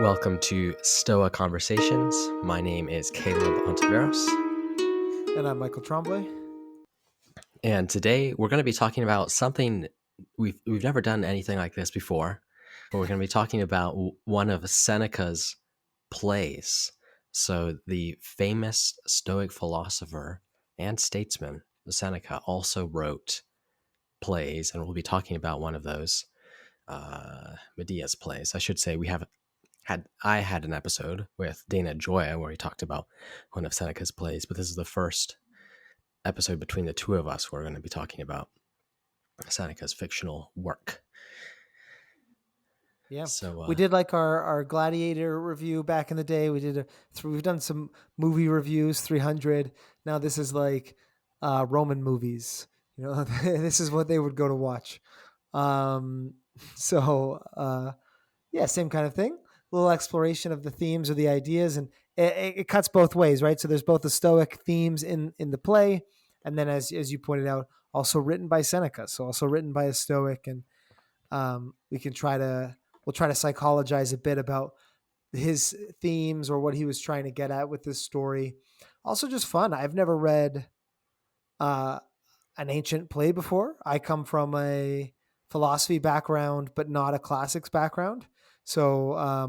Welcome to Stoa Conversations. My name is Caleb Ontiveros, And I'm Michael Tremblay. and today we're going to be talking about something we've never done anything like this before. But we're going to be talking about one of Seneca's plays. So the famous Stoic philosopher and statesman Seneca also wrote plays, and we'll be talking about one of those, Medea's plays. I should say I had an episode with Dana Joya where he talked about one of Seneca's plays, but this is the first episode between the two of us where we're going to be talking about Seneca's fictional work. Yeah, So, we did like our Gladiator review back in the day. We've done some movie reviews, 300. Now this is like Roman movies. This is what they would go to watch. Um, so yeah, same kind of thing. A little exploration of the themes or the ideas, and it cuts both ways, right? So there's both the Stoic themes in the play, and then as you pointed out, also written by Seneca, so also written by a Stoic, and we'll try to psychologize a bit about his themes or what he was trying to get at with this story. Also, just fun. I've never read uh, an ancient play before. I come from a philosophy background, but not a classics background. So, I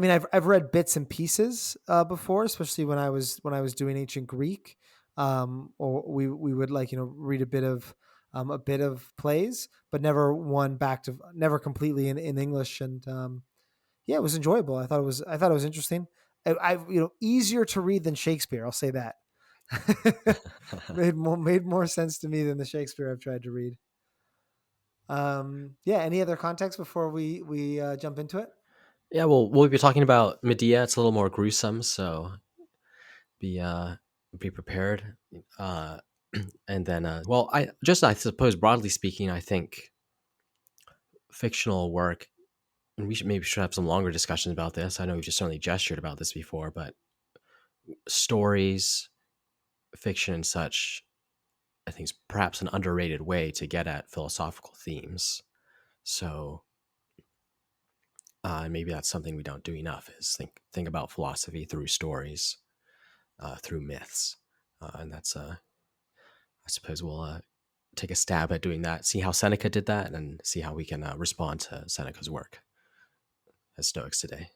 mean, I've read bits and pieces before, especially when I was doing ancient Greek, or we would read a bit of plays, but never one back to never completely in English. And yeah, it was enjoyable. I thought it was interesting. Easier to read than Shakespeare. I'll say that. Made more sense to me than the Shakespeare I've tried to read. Yeah. Any other context before we jump into it? yeah, well, we'll be talking about Medea. It's a little more gruesome, so be uh, be prepared. Uh, and then, I suppose broadly speaking, I think fictional work, and we should have some longer discussions about this. I know we've just certainly gestured about this before, but stories, fiction, and such, I think, is perhaps an underrated way to get at philosophical themes. So maybe that's something we don't do enough, is think about philosophy through stories, through myths, and that's I suppose we'll take a stab at doing that. See how Seneca did that, and see how we can respond to Seneca's work as Stoics today.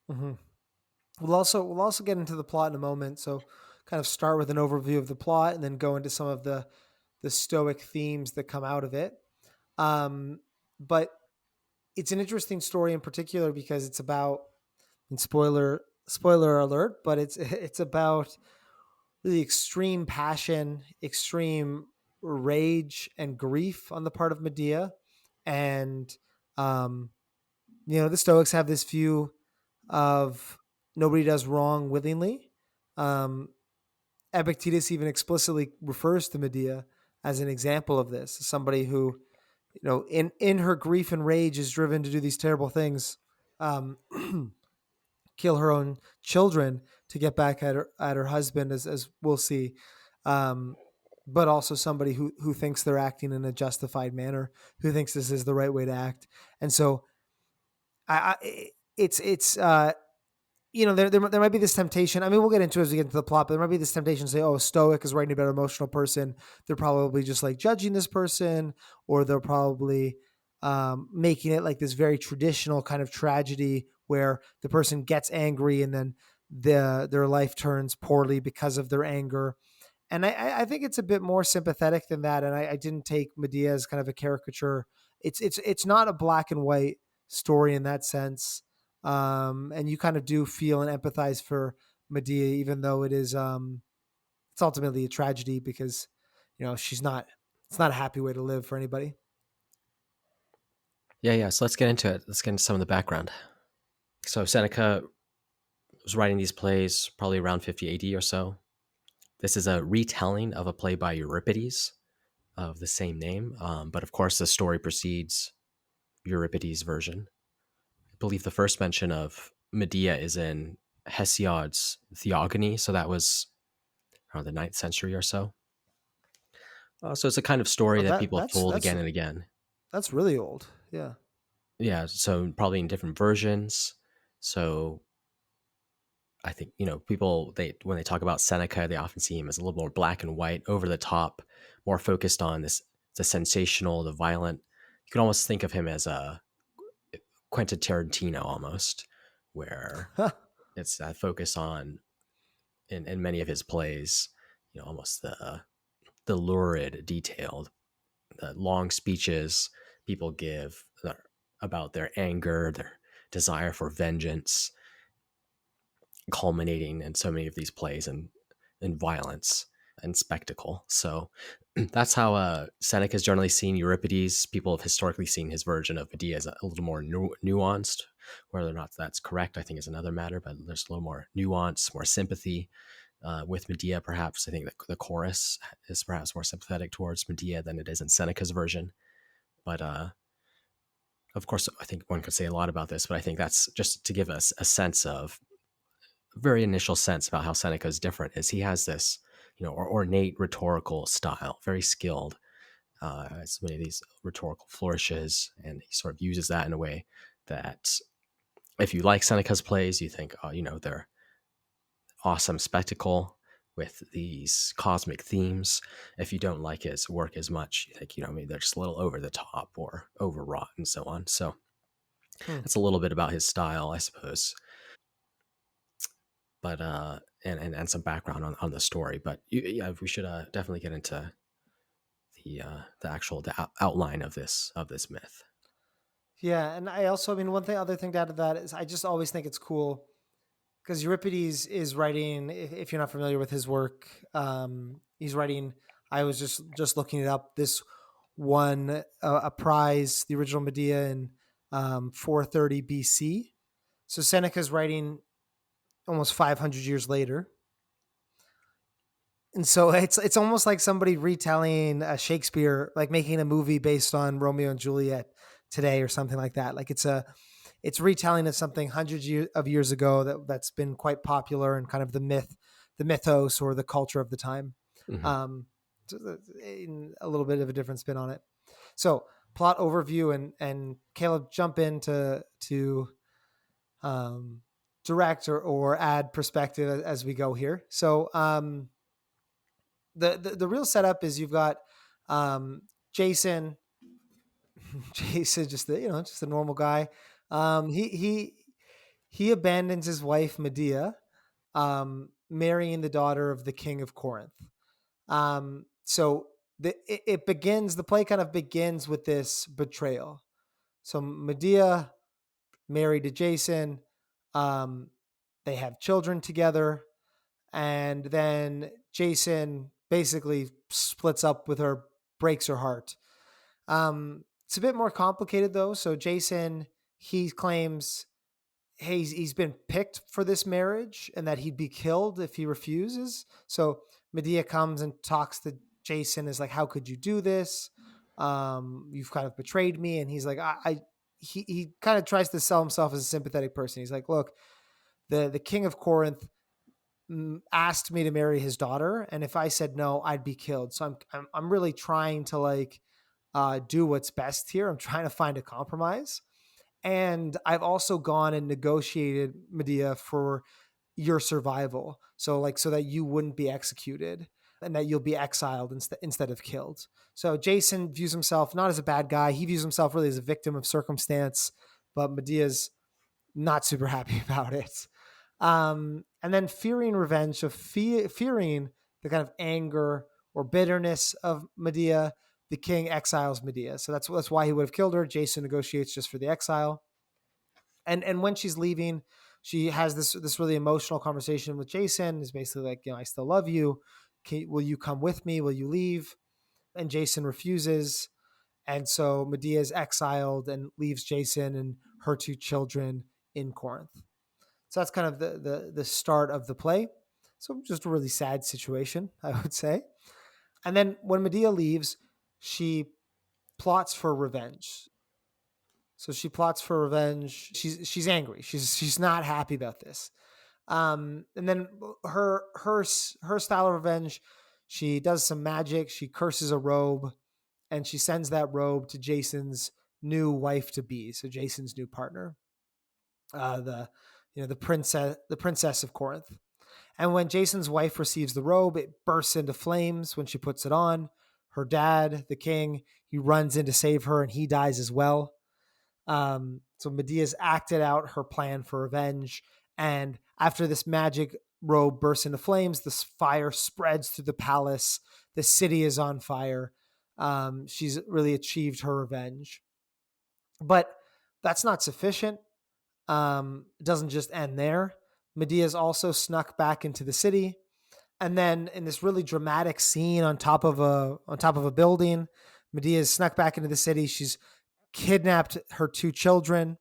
Mm-hmm. We'll also get into the plot in a moment. So kind of start with an overview of the plot and then go into some of the Stoic themes that come out of it. But it's an interesting story in particular because it's about, and spoiler alert, but it's about really extreme passion, extreme rage and grief on the part of Medea. And um, the Stoics have this view of nobody does wrong willingly. Um, Epictetus even explicitly refers to Medea as an example of this, somebody who, in her grief and rage is driven to do these terrible things, um, kill her own children to get back at her husband, as we'll see. Um, but also somebody who thinks they're acting in a justified manner, who thinks this is the right way to act. And so it's there might be this temptation. I mean, we'll get into it as we get into the plot, but there might be this temptation to say, oh, Stoic is writing about an emotional person. They're probably just like judging this person, or they're probably making it like this very traditional kind of tragedy where the person gets angry and then their life turns poorly because of their anger. And I think it's a bit more sympathetic than that. And I didn't take Medea as kind of a caricature. It's not a black and white story in that sense. And you kind of do feel and empathize for Medea, even though it's ultimately a tragedy because she's not. It's not a happy way to live for anybody. Yeah. So let's get into it. Let's get into some of the background. So Seneca was writing these plays probably around 50 AD or so. This is a retelling of a play by Euripides of the same name, but of course the story precedes Euripides' version. I believe the first mention of Medea is in Hesiod's Theogony, so that was around the 9th century or so. So it's a kind of story Oh, that people have that's told again and again. that's really old. Yeah. yeah, so probably in different versions. So I think, people, they when they talk about Seneca, they often see him as a little more black and white, over the top, more focused on this the sensational, the violent. You can almost think of him as a Quentin Tarantino almost, where it's that focus on in many of his plays, almost the lurid detail, the long speeches people give about their anger, their desire for vengeance, culminating in so many of these plays and violence and spectacle. So that's how Seneca is generally seen. Euripides, people have historically seen his version of Medea as a little more nuanced. Whether or not that's correct, I think, is another matter, but there's a little more nuance, more sympathy with Medea, perhaps. I think the chorus is perhaps more sympathetic towards Medea than it is in Seneca's version. But of course, I think one could say a lot about this, but I think that's just to give us a sense of very initial sense about how Seneca is different is he has this, ornate rhetorical style, very skilled, as many of these rhetorical flourishes, and he sort of uses that in a way that if you like Seneca's plays, you think, oh, they're awesome spectacle with these cosmic themes. If you don't like his work as much, you think, maybe they're just a little over the top or overwrought and so on. So Hmm. that's a little bit about his style, I suppose. But and some background on the story. But yeah, we should definitely get into the actual outline of this myth. Yeah, and I mean, other thing to add to that is I just always think it's cool because Euripides is writing. If you're not familiar with his work, he's writing. I was just looking it up. This won a prize, the original Medea in 430 BC. So Seneca's writing almost 500 years later, and so it's almost like somebody retelling Shakespeare, like making a movie based on Romeo and Juliet today or something like that. Like it's retelling of something of years ago that's been quite popular and kind of the mythos or the culture of the time. Hmm. Um, in a little bit of a different spin on it. So plot overview and Caleb jump in to um, direct or add perspective as we go here. So the real setup is you've got Jason. Jason, just just a normal guy. He abandons his wife Medea, marrying the daughter of the king of Corinth. So it begins. The play kind of begins with this betrayal. So Medea married to Jason. Um, they have children together, and then Jason basically splits up with her, breaks her heart. It's a bit more complicated though. So Jason, he claims, hey, he's been picked for this marriage and that he'd be killed if he refuses. So Medea comes and talks to Jason, is like, how could you do this? You've kind of betrayed me. And he's like, he kind of tries to sell himself as a sympathetic person. He's like, look, the king of Corinth asked me to marry his daughter, and if I said no, I'd be killed. So I'm really trying to like do what's best here. I'm trying to find a compromise. And I've also gone and negotiated Medea for your survival. So like so that you wouldn't be executed and that you'll be exiled instead of killed. So Jason views himself not as a bad guy. He views himself really as a victim of circumstance, but Medea's not super happy about it. And then fearing revenge, so fearing the kind of anger or bitterness of Medea, the king exiles Medea. So that's why he would have killed her. Jason negotiates just for the exile. And when she's leaving, she has this really emotional conversation with Jason. Is basically like, I still love you. Will you come with me? Will you leave? And Jason refuses. And so Medea is exiled and leaves Jason and her two children in Corinth. So that's kind of the start of the play. So just a really sad situation, I would say. And then when Medea leaves, she plots for revenge. So she plots for revenge. She's angry. She's not happy about this. And then her style of revenge, she does some magic. She curses a robe, and she sends that robe to Jason's new wife to be, so Jason's new partner, the the princess of Corinth. And when Jason's wife receives the robe, it bursts into flames when she puts it on. Her dad, the king, he runs in to save her, and he dies as well. So Medea's acted out her plan for revenge. And after this magic robe bursts into flames, this fire spreads through the palace. The city is on fire. She's really achieved her revenge. But that's not sufficient. It doesn't just end there. Medea's also snuck back into the city, and then in this really dramatic scene on top of a building, Medea's snuck back into the city. She's kidnapped her two children,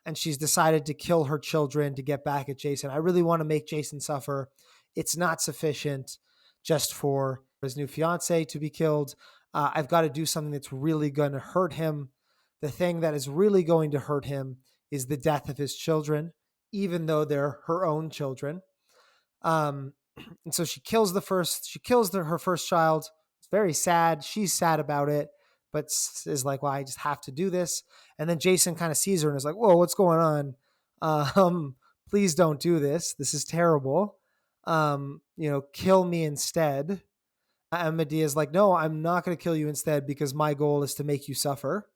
and she's decided to kill her children to get back at Jason. I really want to make Jason suffer. It's not sufficient just for his new fiance to be killed. I've got to do something that's really going to hurt him. The thing that is really going to hurt him is the death of his children, even though they're her own children. Um, and so her first child. It's very sad. She's sad about it, but is like, well, I just have to do this. And then Jason kind of sees her and is like, whoa, what's going on? Please don't do this. This is terrible. Kill me instead. And Medea's like, no, I'm not going to kill you instead because my goal is to make you suffer.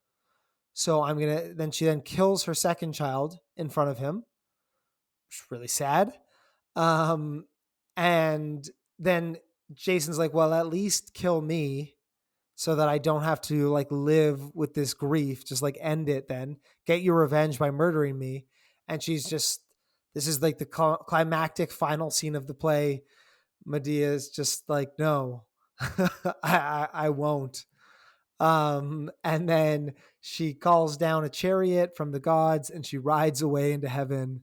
So then she kills her second child in front of him, which is really sad. Um, and then Jason's like, well, at least kill me so that I don't have to like live with this grief. Just like end it then. Get your revenge by murdering me. And this is like the climactic final scene of the play. Medea's just like, no, I won't. And then she calls down a chariot from the gods and she rides away into heaven.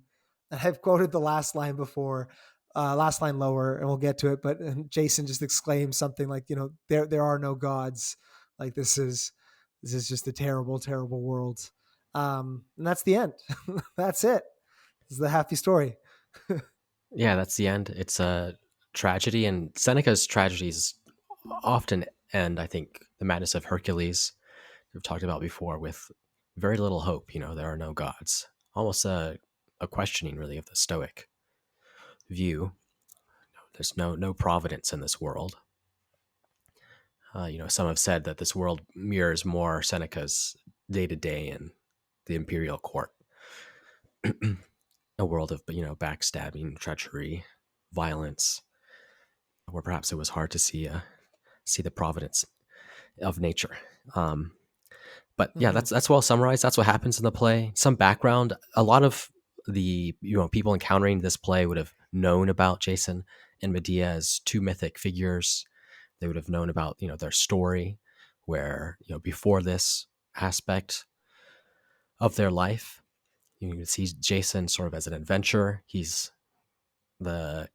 And I've quoted the last line before, last line lower, and we'll get to it. But Jason just exclaims something like, there are no gods. Like this is just a terrible, terrible world. And that's the end. That's it. This is the happy story. Yeah, that's the end. It's a tragedy, and Seneca's tragedies often end, I think, the madness of Hercules, we've talked about before, with very little hope. There are no gods. Almost a questioning, really, of the Stoic view. There's no providence in this world. Some have said that this world mirrors more Seneca's day to day in the imperial court, a world of backstabbing, treachery, violence, where perhaps it was hard to see the providence of nature. But yeah, Mm-hmm. that's well summarized. That's what happens in the play. Some background. A lot of the people encountering this play would have known about Jason and Medea as two mythic figures. They would have known about their story, where before this aspect of their life, you see Jason sort of as an adventurer. He's the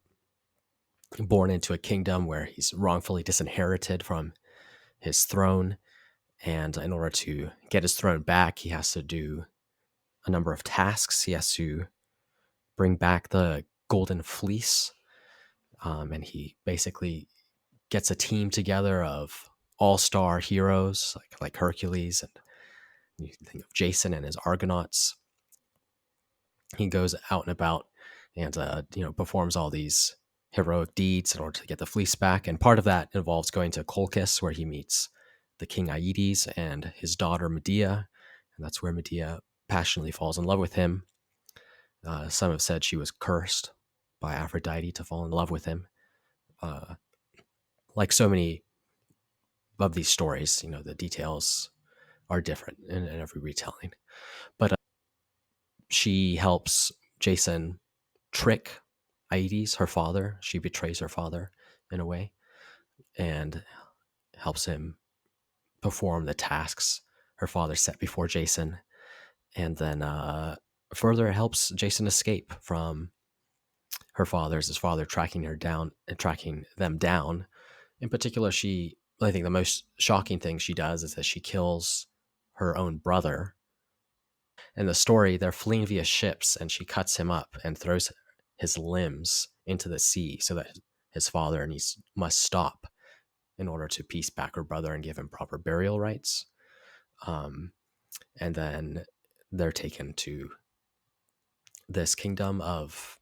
born into a kingdom where he's wrongfully disinherited from his throne, and in order to get his throne back, he has to do a number of tasks. He has to bring back the golden fleece, and he basically gets a team together of all-star heroes like Hercules, and you think of Jason and his Argonauts. He goes out and about and performs all these heroic deeds in order to get the fleece back, and part of that involves going to Colchis, where he meets the king Aeetes and his daughter Medea, and that's where Medea passionately falls in love with him. Some have said she was cursed by Aphrodite to fall in love with him. Uh, like so many of these stories, the details are different in every retelling. But she helps Jason trick Aeetes, her father. She betrays her father in a way and helps him perform the tasks her father set before Jason. And then further helps Jason escape from his father tracking her down and tracking them down. In particular, I think the most shocking thing she does is that she kills her own brother. In the story, they're fleeing via ships, and she cuts him up and throws his limbs into the sea so that his father must stop in order to piece back her brother and give him proper burial rites. Um, and then they're taken to this kingdom of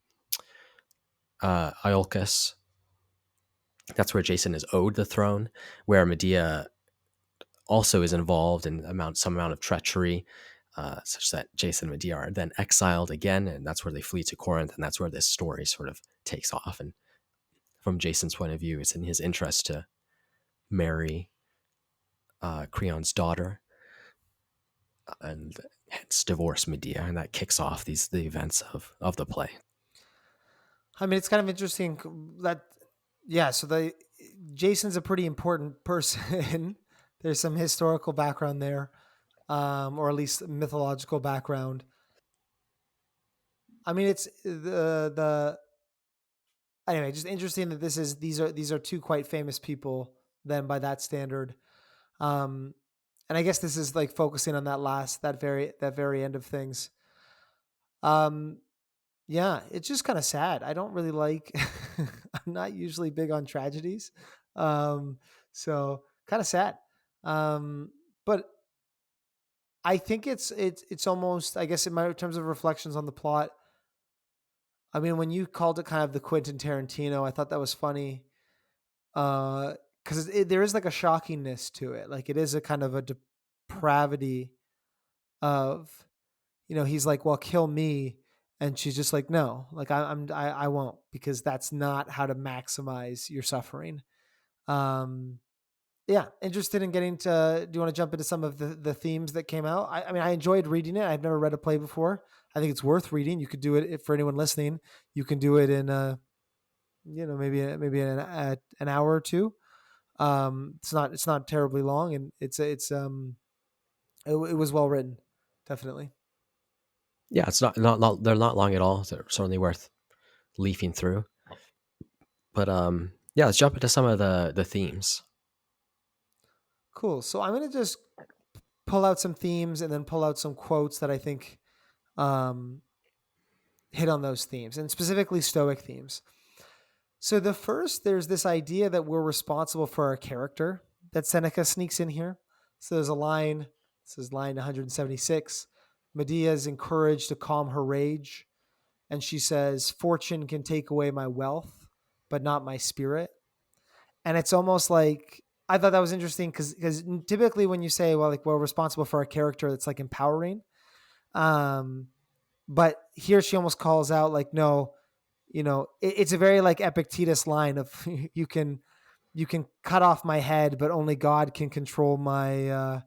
Iolcus. That's where Jason is owed the throne, where Medea also is involved in some amount of treachery, such that Jason and Medea are then exiled again, and that's where they flee to Corinth, and that's where this story sort of takes off. And from Jason's point of view, it's in his interest to marry Creon's daughter and hence divorce Medea, and that kicks off the events of the play. I mean, it's kind of interesting that, yeah. So Jason's a pretty important person. There's some historical background there, or at least mythological background. I mean, it's the anyway, just interesting that these are two quite famous people then by that standard. Um, and I guess this is like focusing on that very end of things. Um, yeah, it's just kind of sad. I don't really like. I'm not usually big on tragedies, um, so kind of sad. But I think it's almost, I guess, in my terms of reflections on the plot. I mean, when you called it kind of the Quentin Tarantino, I thought that was funny, because there is like a shockingness to it. Like it is a kind of a depravity of, he's like, well, kill me. And she's just like, no, like I won't, because that's not how to maximize your suffering. Um, yeah. Interested in getting to, do you want to jump into some of the themes that came out? I mean, I enjoyed reading it. I've never read a play before. I think it's worth reading. You could do it, for anyone listening, you can do it in, maybe an hour or two. It's not terribly long, and it was well written, definitely. Yeah, it's not they're not long at all. They're certainly worth leafing through. But yeah, let's jump into some of the themes. Cool. So I'm gonna just pull out some themes and then pull out some quotes that I think um, hit on those themes, and specifically Stoic themes. So the first, there's this idea that we're responsible for our character that Seneca sneaks in here. So there's a line. This is line 176. Medea is encouraged to calm her rage, and she says, "Fortune can take away my wealth, but not my spirit." And it's almost like, I thought that was interesting, because typically when you say, well, like, we're responsible for our character, it's like empowering. Um, but here she almost calls out like, no, it's a very like Epictetus line of you can cut off my head, but only God can control my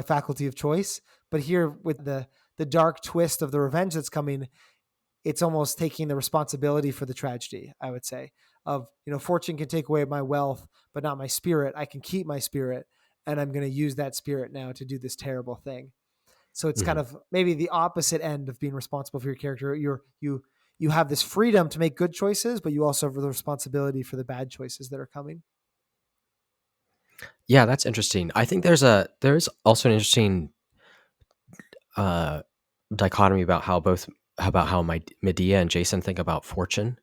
faculty of choice. But here, with the dark twist of the revenge that's coming, it's almost taking the responsibility for the tragedy, I would say, of, fortune can take away my wealth, but not my spirit. I can keep my spirit, and I'm going to use that spirit now to do this terrible thing. So it's kind Hmm. of maybe the opposite end of being responsible for your character. You have this freedom to make good choices, but you also have the responsibility for the bad choices that are coming. Yeah, that's interesting. I think there's also an interesting uh, dichotomy about how my Medea and Jason think about fortune.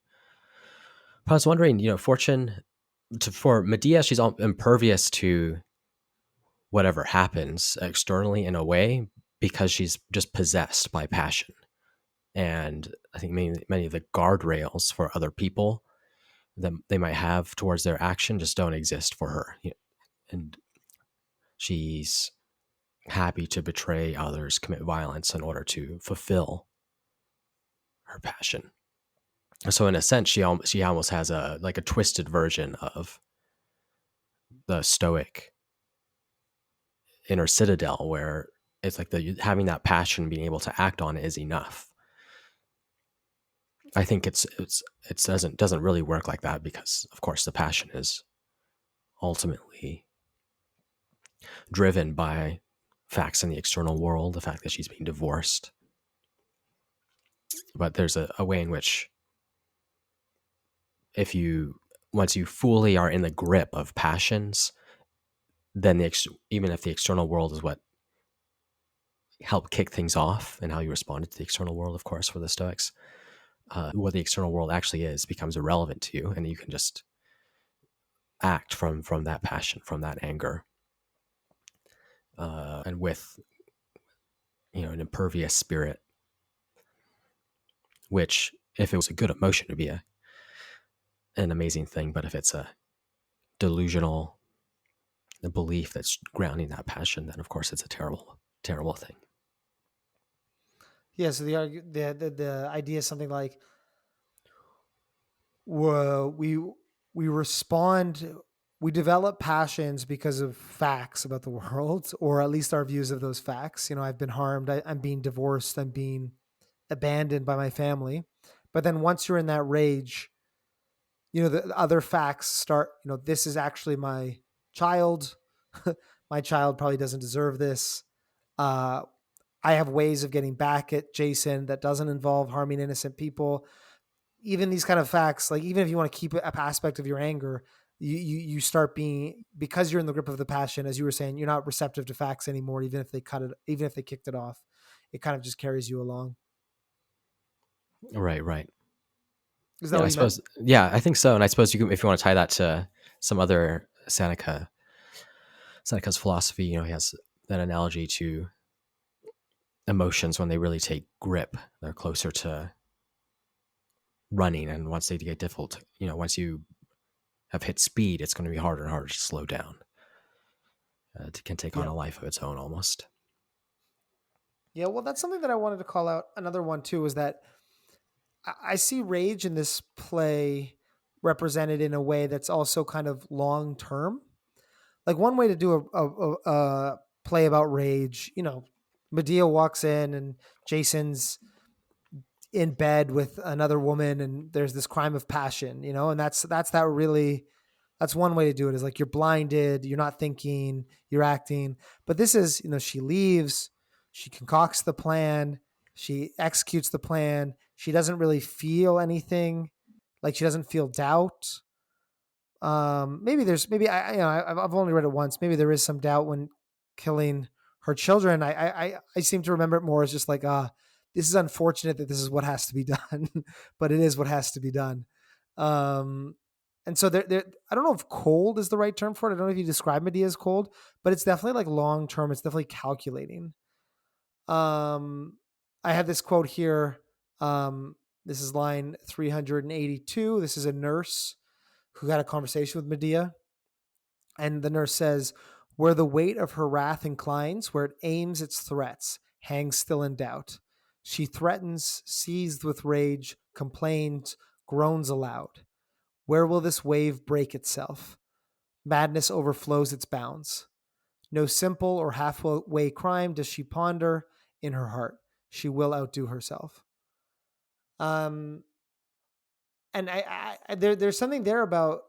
But I was wondering, fortune for Medea, she's all impervious to whatever happens externally in a way because she's just possessed by passion. And I think many of the guardrails for other people that they might have towards their action just don't exist for her. And she's happy to betray others, commit violence in order to fulfill her passion. So in a sense, she almost has a twisted version of the Stoic inner citadel, where it's like having that passion, being able to act on it is enough. I think it doesn't really work like that because, of course, the passion is ultimately driven by facts in the external world, the fact that she's being divorced. But there's a way in which, if you once you fully are in the grip of passions, then even if the external world is what helped kick things off and how you responded to the external world, of course, for the Stoics, what the external world actually is becomes irrelevant to you, and you can just act from that passion, from that anger, and with an impervious spirit, which, if it was a good emotion, would be an amazing thing. But if it's a delusional belief that's grounding that passion, then of course it's a terrible, terrible thing. Yeah. So the idea is something like, well, we respond, we develop passions because of facts about the world, or at least our views of those facts. I've been harmed. I'm being divorced. I'm being abandoned by my family. But then once you're in that rage, the other facts start. This is actually my child. My child probably doesn't deserve this. Uh, I have ways of getting back at Jason that doesn't involve harming innocent people. Even these kind of facts, like even if you want to keep an aspect of your anger, you start being, because you're in the grip of the passion, as you were saying, you're not receptive to facts anymore. Even if they even if they kicked it off, it kind of just carries you along. Right, right. Is that Yeah, what I you meant? suppose. Yeah, I think so. And I suppose if you want to tie that to some other Seneca's philosophy, he has that analogy to emotions when they really take grip. They're closer to running, and once they get difficult, once you have hit speed, it's going to be harder and harder to slow down. It can take on Yeah. a life of its own almost. Yeah. Well, that's something that I wanted to call out. Another one too is that I see rage in this play represented in a way that's also kind of long term. Like one way to do a play about rage, Medea walks in and Jason's in bed with another woman, and there's this crime of passion, and that's one way to do it, is like you're blinded, you're not thinking, you're acting. But this is, she leaves, she concocts the plan, she executes the plan, she doesn't really feel anything, like she doesn't feel doubt. Maybe I've only read it once. Maybe there is some doubt when killing her children. I seem to remember it more as just like, this is unfortunate that this is what has to be done, but it is what has to be done. Um, and so there, I don't know if cold is the right term for it. I don't know if you describe Medea as cold, but it's definitely like long term. It's definitely calculating. Um, I have this quote here. This is line 382. This is a nurse who had a conversation with Medea. And the nurse says, where the weight of her wrath inclines, where it aims its threats, hangs still in doubt. She threatens, seized with rage, complains, groans aloud. Where will this wave break itself? Madness overflows its bounds. No simple or halfway crime does she ponder in her heart. She will outdo herself. Um, and there's something there about,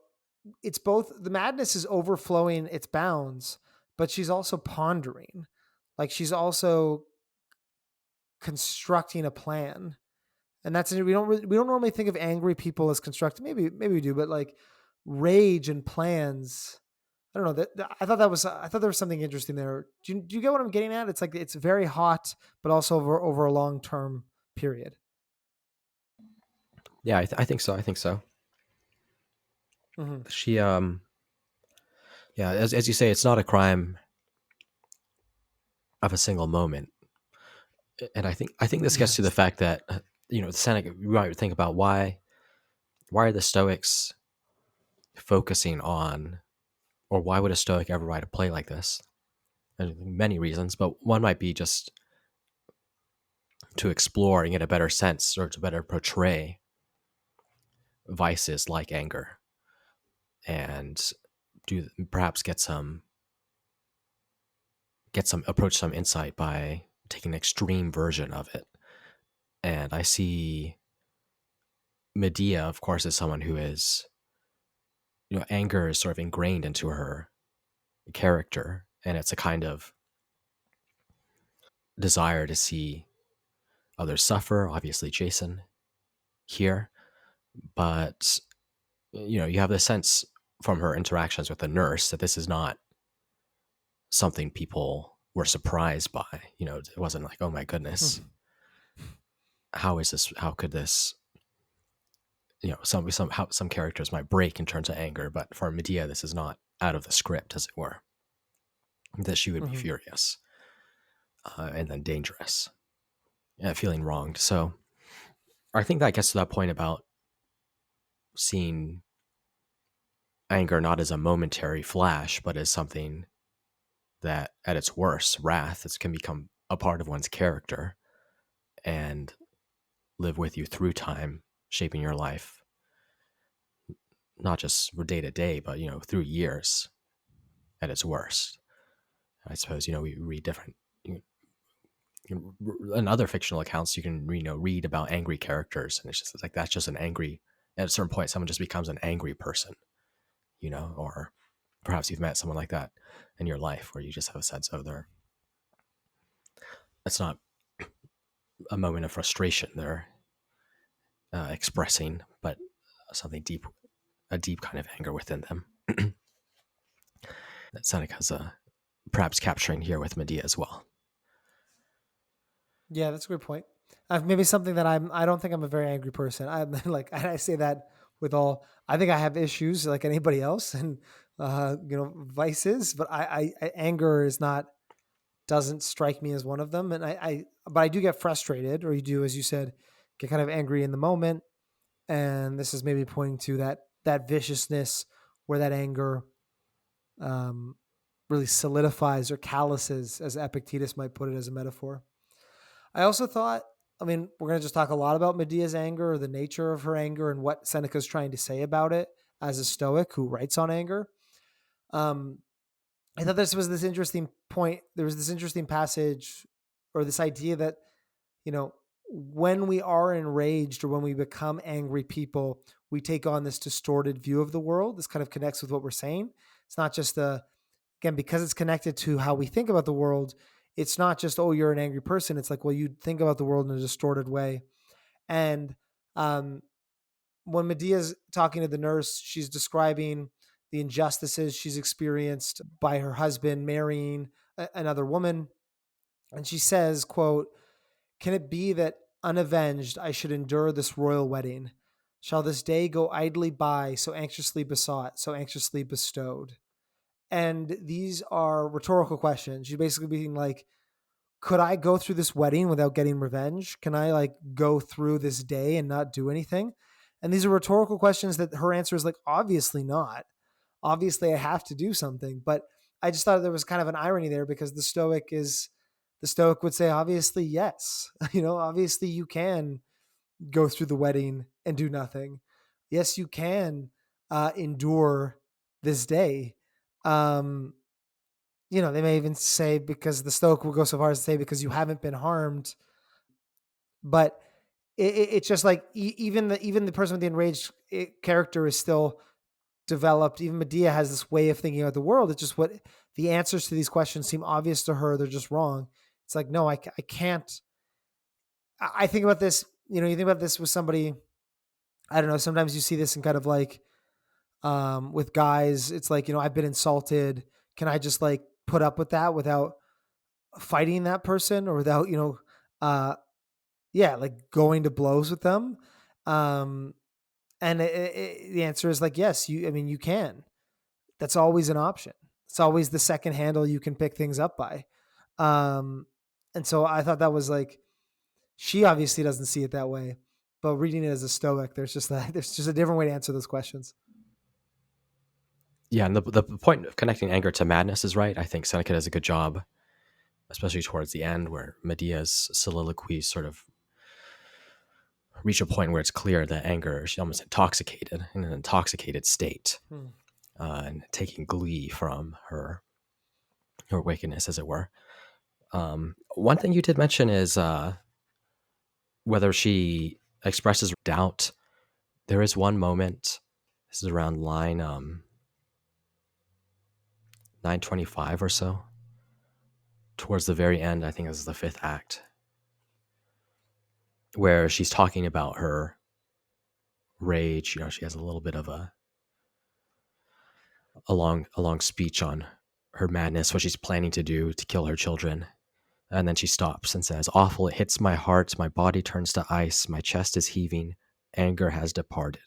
it's both, the madness is overflowing its bounds, but she's also pondering. Like she's also constructing a plan. And that's, we don't normally think of angry people as constructing. Maybe we do, but like rage and plans. I don't know. I thought there was something interesting there. Do you get what I'm getting at? It's like it's very hot, but also over a long term period. Yeah, I think so. I think so. Mm-hmm. She, yeah, as you say, it's not a crime of a single moment, and I think this gets to the Yes. fact that Seneca. You might think about why are the Stoics focusing on, or why would a Stoic ever write a play like this? There's many reasons, but one might be just to explore and get a better sense, or to better portray vices like anger, and do perhaps approach some insight by taking an extreme version of it. And I see Medea, of course, as someone who is, anger is sort of ingrained into her character, and it's a kind of desire to see others suffer. Obviously, Jason here, but you have the sense from her interactions with the nurse that this is not something people were surprised by. It wasn't like, oh my goodness, how is this? How could this? Some characters might break in terms of anger, but for Medea, this is not out of the script, as it were. That she would be Mm-hmm. furious. and then dangerous, feeling wronged. So I think that gets to that point about seeing anger not as a momentary flash, but as something that at its worst, wrath, it can become a part of one's character and live with you through time, shaping your life, not just for day to day, but, through years at its worst. I suppose, we read different, in other fictional accounts, you can, read about angry characters. And it's just like, that's just an angry, at a certain point, someone just becomes an angry person, or perhaps you've met someone like that in your life where you just have a sense of it's not a moment of frustration they're expressing, but something deep, a deep kind of anger within them. That Seneca's perhaps capturing here with Medea as well. Yeah, that's a good point. Maybe something that I don't think I'm a very angry person. I'm like, and I say that with all, I think I have issues like anybody else and, vices, but anger is not, doesn't strike me as one of them. And but I do get frustrated, or you do, as you said, get kind of angry in the moment. And this is maybe pointing to that viciousness where that anger, um, really solidifies or calluses, as Epictetus might put it as a metaphor. I also thought, I mean, we're going to just talk a lot about Medea's anger, or the nature of her anger, and what Seneca's trying to say about it as a Stoic who writes on anger. Um, I thought this interesting point. There was this interesting passage, or this idea that, when we are enraged or when we become angry people, we take on this distorted view of the world. This kind of connects with what we're saying. It's not just again, because it's connected to how we think about the world. It's not just, oh, you're an angry person. It's like, well, you think about the world in a distorted way. And um, when Medea's talking to the nurse, she's describing the injustices she's experienced by her husband marrying another woman. And she says, quote, "Can it be that unavenged I should endure this royal wedding? Shall this day go idly by, so anxiously besought, so anxiously bestowed?" And these are rhetorical questions. She's basically being like, could I go through this wedding without getting revenge? Can I like go through this day and not do anything? And these are rhetorical questions that her answer is like, obviously not. Obviously, I have to do something. But I just thought there was kind of an irony there, because the Stoic would say, obviously, yes. Obviously you can go through the wedding and do nothing. Yes, you can endure this day. Um, they may even say, because the Stoic will go so far as to say, because you haven't been harmed. But it's just like, even the person with the enraged character is still developed. Even Medea has this way of thinking about the world. It's just what the answers to these questions seem obvious to her. They're just wrong. It's like, no, I can't. I think about this, you think about this with somebody, I don't know, sometimes you see this in kind of like, with guys, it's like, I've been insulted. Can I just like put up with that without fighting that person, or without, uh, yeah, like going to blows with them? Um, and the answer is like, yes, you can. That's always an option. It's always the second handle you can pick things up by. Um, and so I thought that was like, she obviously doesn't see it that way, but reading it as a Stoic, there's just a different way to answer those questions. Yeah, and the point of connecting anger to madness is right. I think Seneca does a good job, especially towards the end, where Medea's soliloquies sort of reach a point where it's clear that anger, she's almost intoxicated, in an intoxicated state, Hmm. and taking glee from her wickedness, as it were. One thing you did mention is whether she expresses doubt. There is one moment, this is around line 925 or so, towards the very end, I think this is the fifth act, where she's talking about her rage. She has a little bit of a long speech on her madness, what she's planning to do to kill her children. And then she stops and says, "Awful, it hits my heart. My body turns to ice. My chest is heaving. Anger has departed.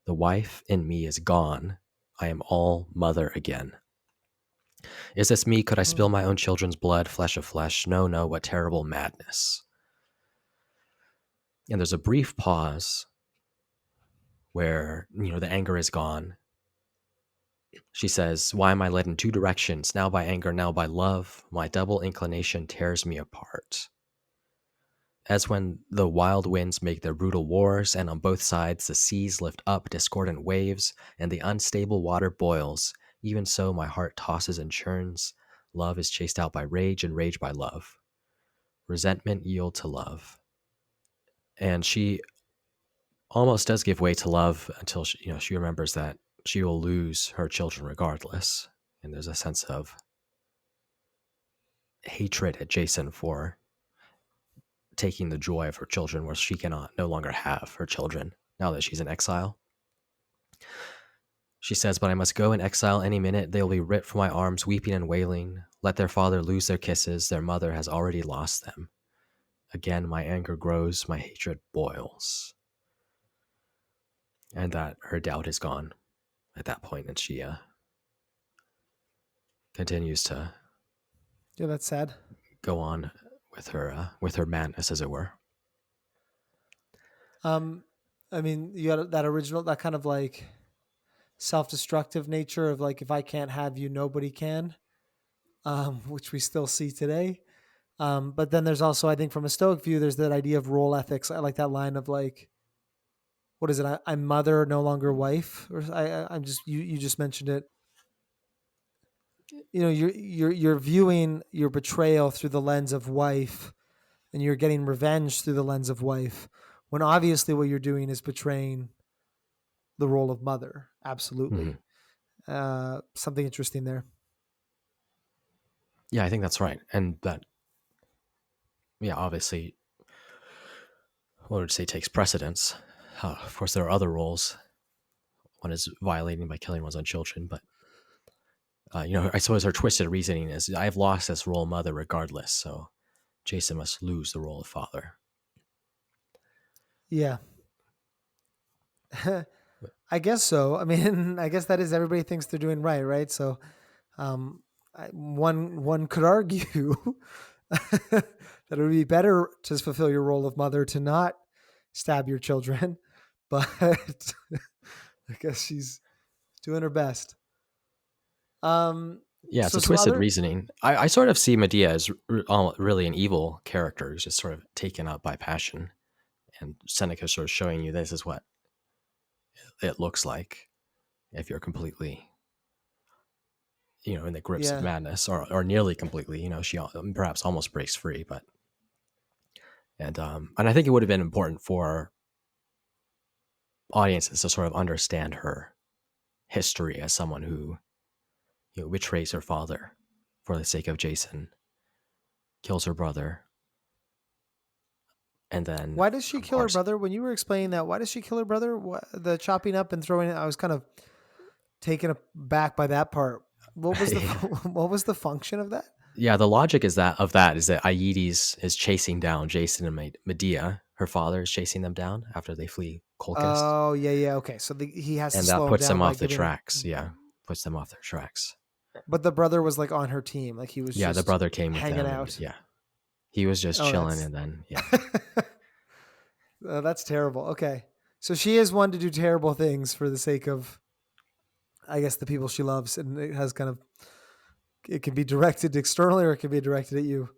The wife in me is gone. I am all mother again." Is this me? Could I Mhm. spill my own children's blood, flesh of flesh? No, no, what terrible madness. And there's a brief pause where, the anger is gone. She says, why am I led in two directions, now by anger, now by love? My double inclination tears me apart. As when the wild winds make their brutal wars, and on both sides the seas lift up discordant waves, and the unstable water boils, even so my heart tosses and churns. Love is chased out by rage, and rage by love. Resentment yield to love. And she almost does give way to love until she remembers that she will lose her children regardless. And there's a sense of hatred at Jason for taking the joy of her children where she cannot no longer have her children now that she's in exile. She says, but I must go in exile any minute. They will be ripped from my arms, weeping and wailing. Let their father lose their kisses. Their mother has already lost them. Again, my anger grows, my hatred boils. And that her doubt is gone at that point, and she continues to Yeah, that's sad. go on with her madness, as it were. Um, I mean, you got that original, that kind of like self-destructive nature of like, if I can't have you, nobody can, which we still see today. But then there's also, I think, from a Stoic view, there's that idea of role ethics. I like that line of like, what is it? I'm mother, no longer wife. Or I'm just you just mentioned it. You know, you're viewing your betrayal through the lens of wife, and you're getting revenge through the lens of wife. When obviously what you're doing is betraying the role of mother. Mhm. Absolutely, something interesting there. Yeah, I think that's right. And that, yeah, obviously, what would say takes precedence. Of course, there are other roles. One is violating by killing one's own children, but I suppose her twisted reasoning is I've lost this role mother regardless, so Jason must lose the role of father. Yeah, I guess so. I mean, I guess that is everybody thinks they're doing right, right? So, um, one could argue that it would be better to fulfill your role of mother to not stab your children, but I guess she's doing her best. Yeah, it's So a some twisted other, reasoning. I sort of see Medea as really an evil character who's just sort of taken up by passion, and Seneca sort of showing you this is what it looks like if you're completely, in the grips of yeah, madness, or nearly completely. She perhaps almost breaks free, but and I think it would have been important for audiences to sort of understand her history as someone who betrays her father for the sake of Jason, kills her brother, and then why does she of kill her course brother? When you were explaining that, why does she kill her brother? The chopping up and throwing it, I was kind of taken aback by that part. What was the what was the function of that? yeah, the logic is that Aedes is chasing down Jason and Medea. Her father is chasing them down after they flee Colchis, Oh yeah, yeah. Okay, so he has to and that slow him puts down them by off the giving him. tracks. Yeah, puts them off their tracks. But the brother was like on her team, like he was Yeah, the just brother came with hanging them, and out. yeah, he was just Oh, chilling, that's and then yeah, that's terrible. Okay, so she is one to do terrible things for the sake of, I guess, the people she loves, and it has kind of, it can be directed externally or it can be directed at you.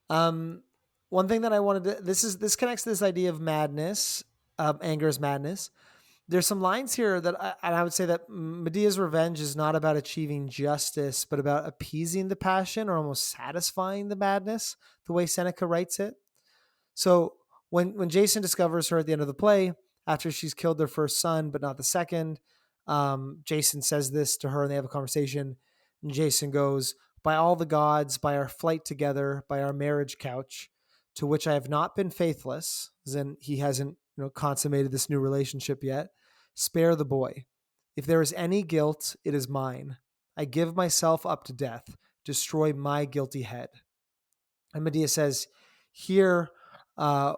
Um, One thing that I wanted to, this connects to this idea of madness. Anger is madness. There's some lines here that and I would say that Medea's revenge is not about achieving justice, but about appeasing the passion or almost satisfying the madness, the way Seneca writes it. So when Jason discovers her at the end of the play, after she's killed their first son, but not the second, Jason says this to her and they have a conversation. And Jason goes, by all the gods, by our flight together, by our marriage couch, to which I have not been faithless, as in he hasn't consummated this new relationship yet, spare the boy. If there is any guilt, it is mine. I give myself up to death. Destroy my guilty head. And Medea says, here,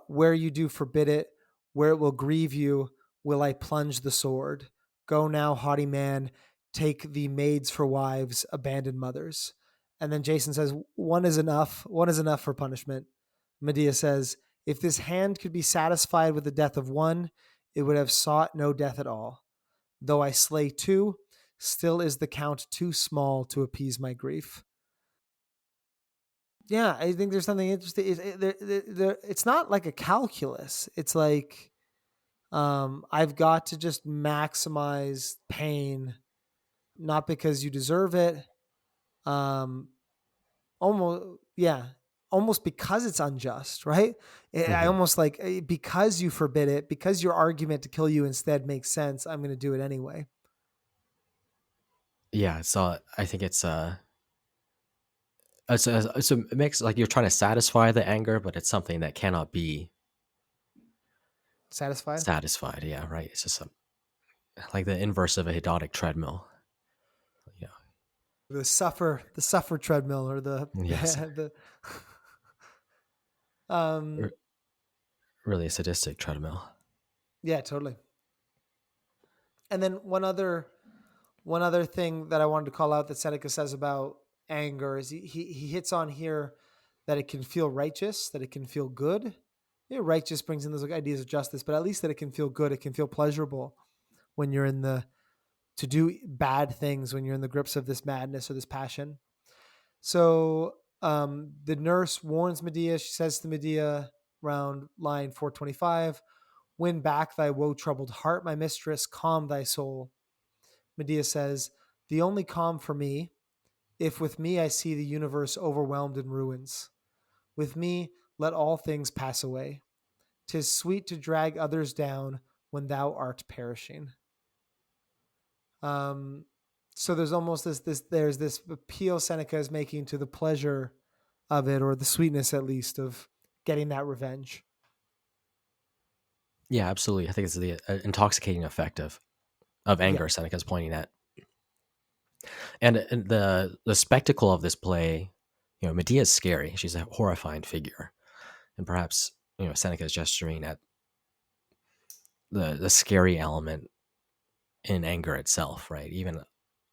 where you do forbid it, where it will grieve you, will I plunge the sword. Go now, haughty man, take the maids for wives, abandoned mothers. And then Jason says, one is enough. One is enough for punishment. Medea says, if this hand could be satisfied with the death of one, it would have sought no death at all. Though I slay two, still is the count too small to appease my grief. Yeah, I think there's something interesting. It's not like a calculus. It's like I've got to just maximize pain, not because you deserve it. Um, almost, yeah, almost because it's unjust, right? I Hmm. almost like because you forbid it, because your argument to kill you instead makes sense. I'm going to do it anyway. Yeah, so I think it's a mix. Like you're trying to satisfy the anger, but it's something that cannot be Satisfied. satisfied. Yeah, right. It's just like the inverse of a hedonic treadmill. You The suffer treadmill, or the know, yes, the um r- really a sadistic treadmill. yeah, totally. And then one other thing that I wanted to call out that Seneca says about anger is he hits on here that it can feel righteous, that it can feel good. Yeah, righteous brings in those ideas of justice, but at least that it can feel good, it can feel pleasurable when you're in the to do bad things, when you're in the grips of this madness or this passion. So the nurse warns Medea. She says to Medea around line 425, win back thy woe troubled heart, my mistress, calm thy soul. Medea says, the only calm for me, if with me I see the universe overwhelmed in ruins. With me, let all things pass away. 'Tis sweet to drag others down when thou art perishing. Um, so there's almost there's this appeal Seneca is making to the pleasure of it, or the sweetness at least of getting that revenge. Yeah, absolutely. I think it's the intoxicating effect of Yeah. anger. Seneca's pointing at, and the spectacle of this play. You know, Medea is scary. She's a horrifying figure, and perhaps Seneca is gesturing at the scary element in anger itself, right? Even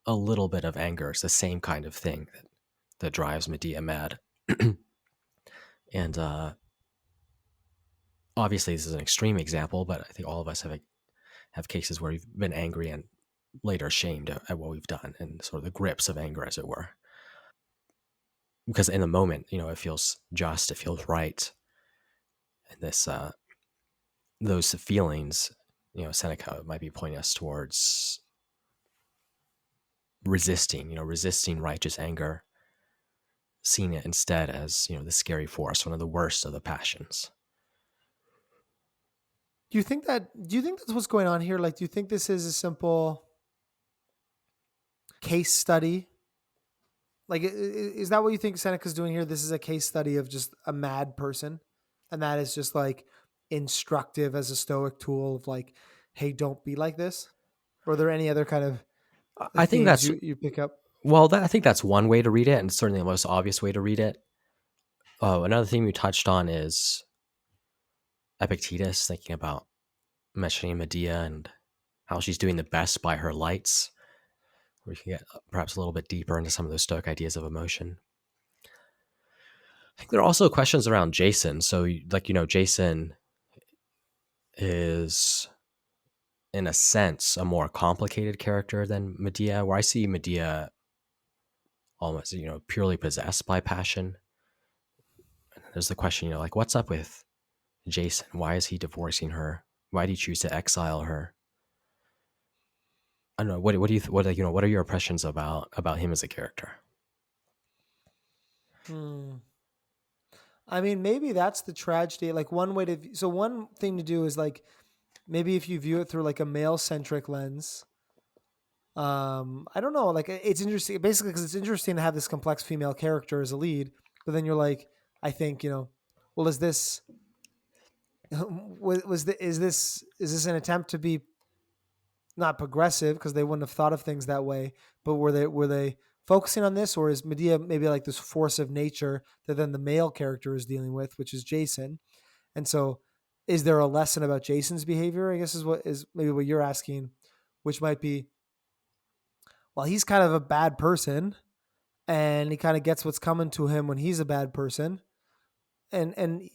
a little bit of anger is the same kind of thing that drives Medea mad. And obviously, this is an extreme example, but I think all of us have cases where we've been angry and later shamed at what we've done, and sort of the grips of anger, as it were. Because in the moment, it feels just, it feels right, and this those feelings, Seneca might be pointing us towards resisting righteous anger, seeing it instead as the scary force, one of the worst of the passions. Do you think that's what's going on here? Like, do you think this is a simple case study? Like, is that what you think Seneca's doing here? This is a case study of just a mad person, and that is just like instructive as a Stoic tool of like, hey, don't be like this. Or are there any other kind of I think themes that's you pick up? well. I think that's one way to read it, and certainly the most obvious way to read it. Oh, another thing we touched on is Epictetus thinking about mentioning Medea and how she's doing the best by her lights. We can get perhaps a little bit deeper into some of those Stoic ideas of emotion. I think there are also questions around Jason. So, like, Jason is, in a sense, a more complicated character than Medea, where I see Medea almost, purely possessed by passion. There's the question, like, what's up with Jason? Why is he divorcing her? Why did he choose to exile her? I don't know. What do you what are your impressions about him as a character? Hmm. I mean, maybe that's the tragedy. Like one thing to do is like maybe if you view it through like a male centric lens. I don't know. Like it's interesting, basically, because it's interesting to have this complex female character as a lead. But then you're like, I think well, is this is this an attempt to be not progressive because they wouldn't have thought of things that way, but were they focusing on this, or is Medea maybe like this force of nature that then the male character is dealing with, which is Jason? And so, is there a lesson about Jason's behavior? I guess is what is maybe what you're asking, which might be well, he's kind of a bad person, and he kind of gets what's coming to him when he's a bad person, and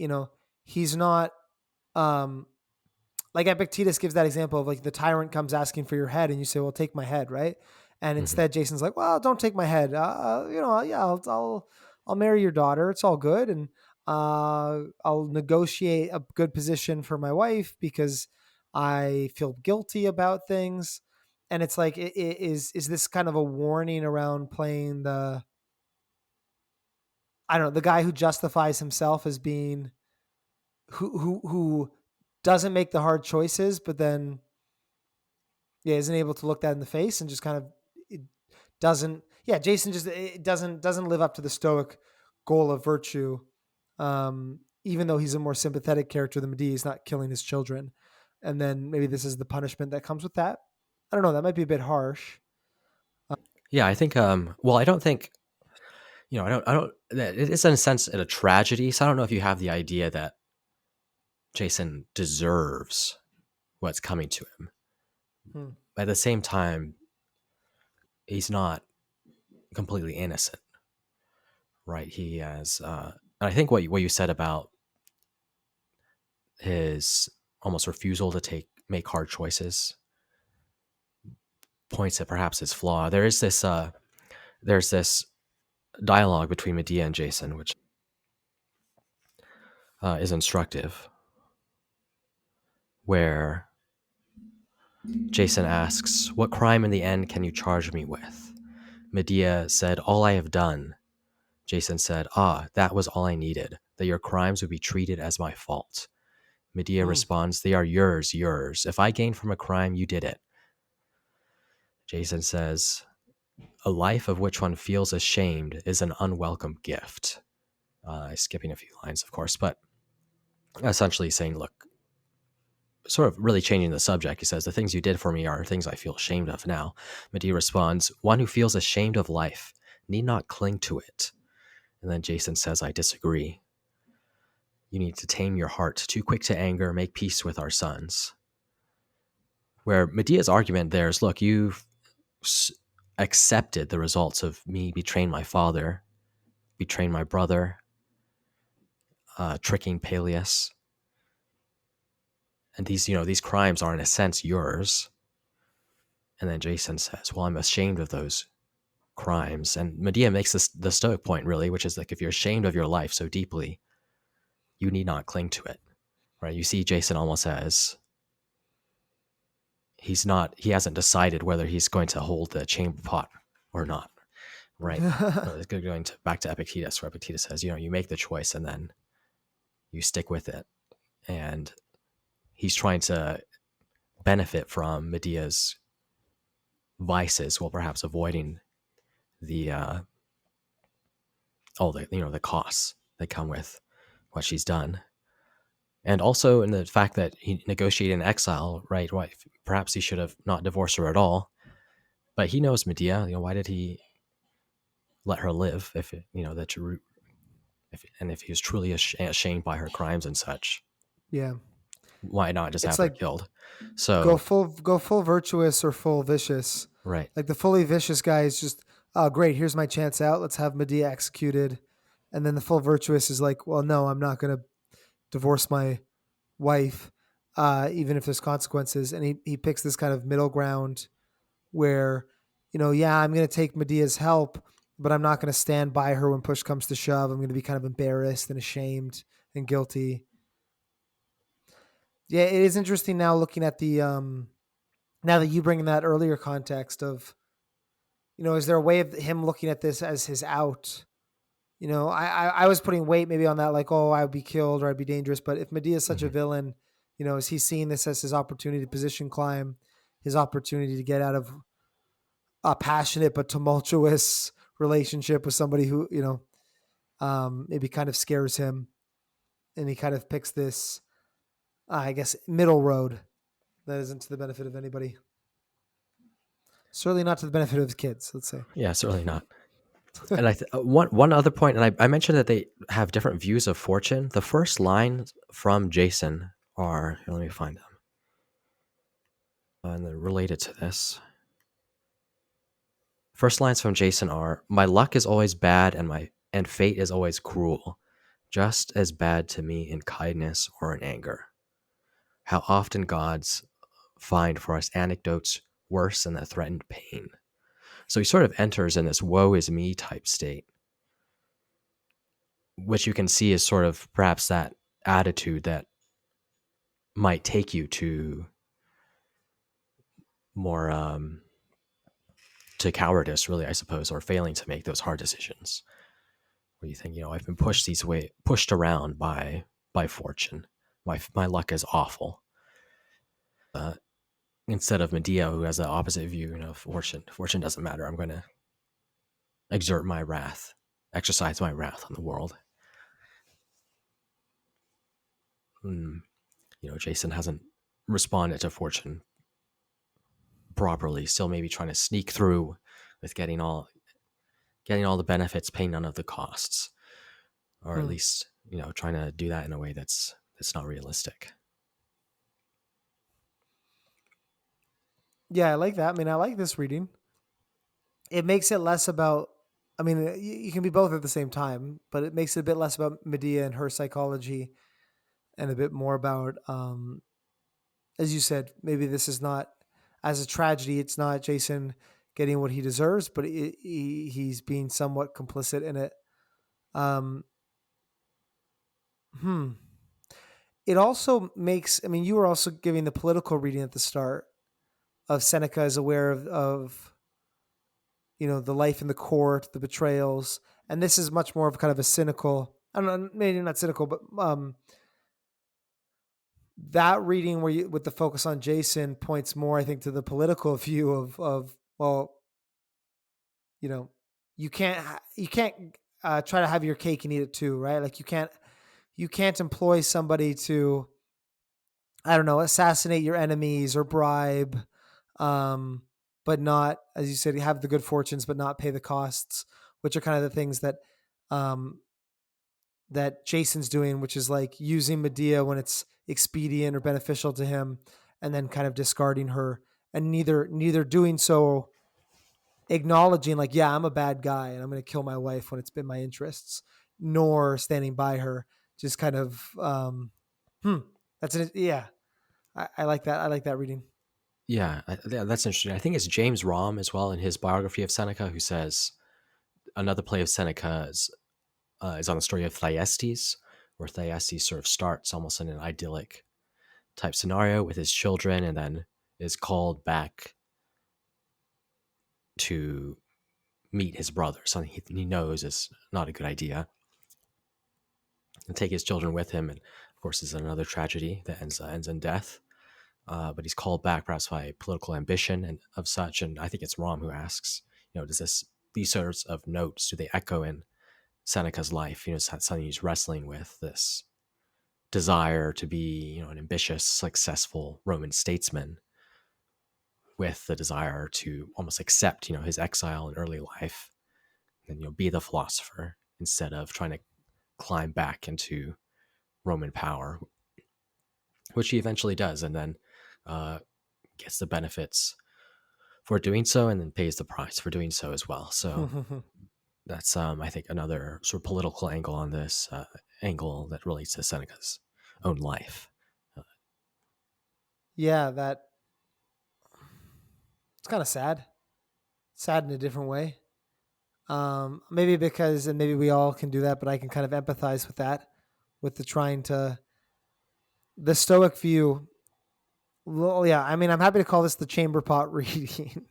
he's not um like Epictetus gives that example of like the tyrant comes asking for your head, and you say, "Well, take my head," right? And Hmm. instead, Jason's like, "Well, don't take my head. Yeah, I'll marry your daughter. It's all good, and I'll negotiate a good position for my wife because I feel guilty about things." And it's like, is this kind of a warning around playing the, I don't know, the guy who justifies himself as being who doesn't make the hard choices, but then yeah, isn't able to look that in the face and just kind of it doesn't. Yeah, Jason just it doesn't live up to the Stoic goal of virtue. Even though he's a more sympathetic character than Medea, he's not killing his children, and then maybe this is the punishment that comes with that. I don't know. That might be a bit harsh. Yeah, I think. Well, I don't think. I don't. It is in a sense a tragedy. So I don't know if you have the idea that Jason deserves what's coming to him. Hmm. But at the same time, he's not completely innocent, right? He has. And I think what you said about his almost refusal to make hard choices points at perhaps his flaw. There's this dialogue between Medea and Jason, which is instructive, where Jason asks, "What crime in the end can you charge me with?" Medea said, "All I have done." Jason said, "Ah, that was all I needed, that your crimes would be treated as my fault." Medea Hmm. responds, "They are yours, yours. If I gain from a crime, you did it." Jason says, "A life of which one feels ashamed is an unwelcome gift." Skipping a few lines, of course, but essentially saying, look, sort of really changing the subject. He says, "The things you did for me are things I feel ashamed of now." Medea responds, "One who feels ashamed of life need not cling to it." And then Jason says, "I disagree. You need to tame your heart. Too quick to anger, make peace with our sons." Where Medea's argument there is, look, you've accepted the results of me betraying my father, betraying my brother, tricking Peleus. And these crimes are in a sense yours. And then Jason says, "Well, I'm ashamed of those crimes." And Medea makes the Stoic point, really, which is like, if you're ashamed of your life so deeply, you need not cling to it. Right? You see Jason almost as he hasn't decided whether he's going to hold the chamber pot or not. Right? Going back to Epictetus, where Epictetus says, you make the choice and then you stick with it. And he's trying to benefit from Medea's vices while perhaps avoiding the all the costs that come with what she's done, and also in the fact that he negotiated in exile, right? Why perhaps he should have not divorced her at all, but he knows Medea. Why did he let her live if that if he was truly ashamed by her crimes and such? Yeah, Why not just it's have her like killed? So go full virtuous or full vicious. right. Like the fully vicious guy is just, oh great, here's my chance out. Let's have Medea executed. And then the full virtuous is like, well, no, I'm not gonna divorce my wife, even if there's consequences. And he picks this kind of middle ground where, yeah, I'm gonna take Medea's help, but I'm not gonna stand by her when push comes to shove. I'm gonna be kind of embarrassed and ashamed and guilty. Yeah, it is interesting now looking at the now that you bring in that earlier context of, is there a way of him looking at this as his out? I was putting weight maybe on that, like, oh, I would be killed or I'd be dangerous. But if Medea is such a Mhm. villain, is he seeing this as his opportunity to position climb, his opportunity to get out of a passionate but tumultuous relationship with somebody who, maybe kind of scares him, and he kind of picks this, I guess, middle road that isn't to the benefit of anybody. Certainly not to the benefit of his kids, let's say. Yeah, certainly not. And one other point, and I mentioned that they have different views of fortune. The first lines from Jason are, here, let me find them, and they're related to this. First lines from Jason are, "My luck is always bad and fate is always cruel, just as bad to me in kindness or in anger. How often gods find for us anecdotes worse than the threatened pain." So he sort of enters in this woe is me type state, which you can see is sort of perhaps that attitude that might take you to more to cowardice, really, I suppose, or failing to make those hard decisions. Where you think, I've been pushed around by fortune. My luck is awful. Instead of Medea, who has the opposite view, fortune doesn't matter. I'm going to exert my wrath, exercise my wrath on the world. Mm, Jason hasn't responded to fortune properly. Still, maybe trying to sneak through with getting all the benefits, paying none of the costs, or at Hmm. least trying to do that in a way that's not realistic. Yeah, I like that. I mean, I like this reading. It makes it less about. I mean, you can be both at the same time, but it makes it a bit less about Medea and her psychology, and a bit more about, as you said, maybe this is not as a tragedy. It's not Jason getting what he deserves, but he's being somewhat complicit in it. Um, hmm. It also makes. I mean, you were also giving the political reading at the start of Seneca is aware of the life in the court, the betrayals, and this is much more of kind of a cynical. I don't know, maybe not cynical, but that reading where with the focus on Jason points more, I think, to the political view of well, you know, you can't try to have your cake and eat it too, right? Like you can't employ somebody to, I don't know, assassinate your enemies or bribe, um, but not, as you said, have the good fortunes, but not pay the costs, which are kind of the things um, that Jason's doing, which is like using Medea when it's expedient or beneficial to him, and then kind of discarding her, and neither doing so acknowledging like, yeah, I'm a bad guy and I'm going to kill my wife when it's been my interests, nor standing by her, just kind of, hmm, that's it. Yeah, I like that. I like that reading. Yeah, that's interesting. I think it's James Rom as well in his biography of Seneca, who says another play of Seneca is on the story of Thyestes, where Thyestes sort of starts almost in an idyllic type scenario with his children, and then is called back to meet his brother, something he knows is not a good idea, and take his children with him. And of course, is another tragedy that ends in death. But he's called back perhaps by political ambition and of such. And I think it's Rom who asks, does these sorts of notes, do they echo in Seneca's life? It's something he's wrestling with, this desire to be, an ambitious, successful Roman statesman, with the desire to almost accept, his exile in early life, and be the philosopher instead of trying to climb back into Roman power, which he eventually does, and then uh, gets the benefits for doing so, and then pays the price for doing so as well. So that's, I think, another sort of political angle on this, angle that relates to Seneca's own life. Yeah, that it's kind of sad in a different way. Maybe because, and maybe we all can do that, but I can kind of empathize with that, with the trying to, the Stoic view. Well, yeah, I mean, I'm happy to call this the chamber pot reading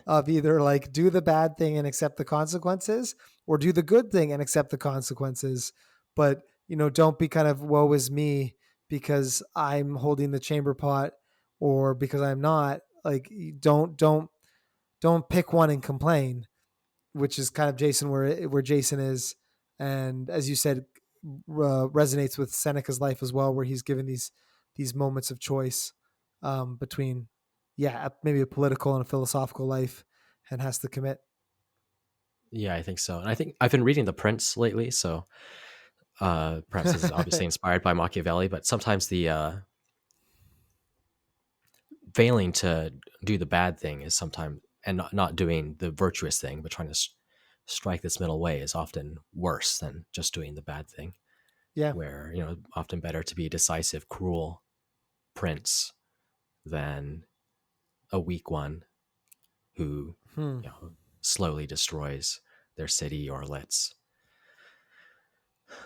of either like do the bad thing and accept the consequences, or do the good thing and accept the consequences. But, don't be kind of woe is me because I'm holding the chamber pot, or because I'm not. Like, don't pick one and complain, which is kind of Jason where Jason is, and as you said, resonates with Seneca's life as well, where he's given these moments of choice, between, yeah, maybe a political and a philosophical life, and has to commit. Yeah, I think so. And I think I've been reading The Prince lately, so perhaps this is obviously inspired by Machiavelli, but sometimes the failing to do the bad thing is sometimes and not doing the virtuous thing, but trying to strike this middle way is often worse than just doing the bad thing. Yeah. Where often better to be a decisive, cruel prince than a weak one who Hmm. slowly destroys their city or lets